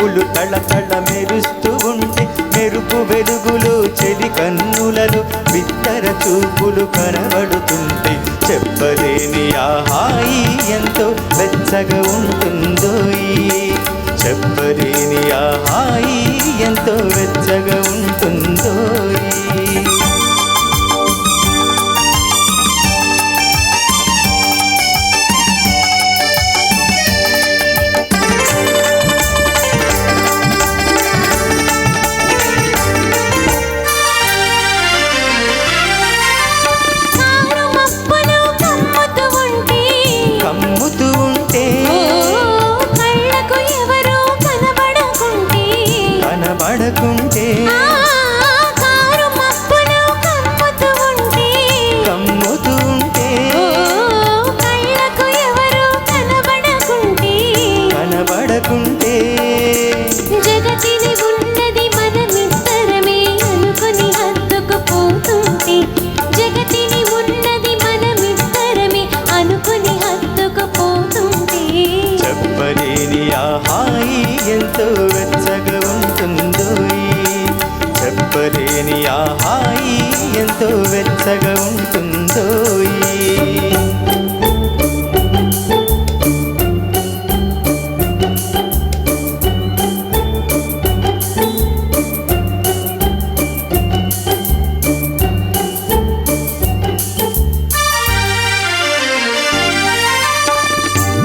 చూపులు తళతళ మెరుస్తూ ఉంటే మెరుపు వెలుగులు చెలి కన్నులలో బిత్తర చూపులు కనబడుతుంటే చెప్పలేని ఆ హాయి ఎంతో వెచ్చగా ఉంటుందో చెప్పలేని ఆ హాయి ఎంతో వెచ్చగా ఉంటుందో కనబడకుంటే కమ్ముతూ ఉంటే కనబడకుంటే జగతిని ఉన్నది మనమిద్దరమే అనుకుని హత్తుకుపోతుంటే జగతిని ఉన్నది మనమిద్దరమే అనుకుని హత్తుకుపోతుంటే చెప్పలేని ఆ హాయి ఎంతో వెచ్చగా ఉంటుందో చెప్పలేని ఆ హాయి ఎంతో వెచ్చగా ఉంటుందో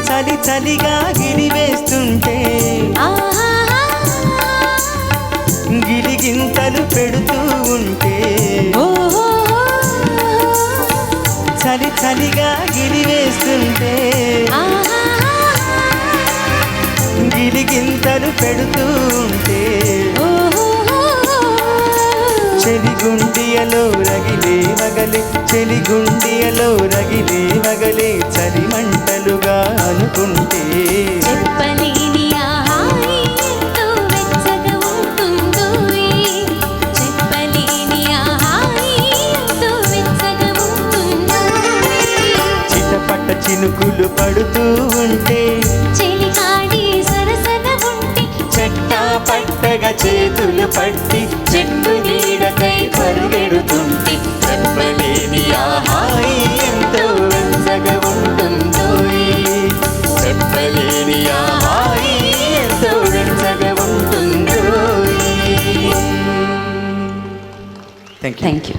చలి చలిగా గిలివేస్తుంటే గిలిగింతలు పెడుతూ ఉంటే చలి చలిగా గిలివేస్తుంటే గిలిగింతలు పెడుతూ ఉంటే చెలిగుండియలో రగిలే మగలే చెలిగుండియలో రగిలే మగలే చలి మంటలుగా అనుకుంటే చెప్పలేని ఆ హాయి ఎంతో వెచ్చగా ఉంటుందో చెప్పలేని ఆ హాయి ఎంతో వెచ్చగా ఉంటుందో చిటపట చినుకులు పడుతూ ఉంటే చెలికాడి సరసన ఉంటే చెట్టా పట్టగా చేతులు పట్టి చెట్టు నీడకై పరిగెడుతుంటే చెప్పలేని ఆ హాయి ఎంతో వెచ్చగా ఉంటుందో చెప్పలేని ఆ హాయి ఎంతో వెచ్చగా ఉంటుందో థ్యాంక్ యూ.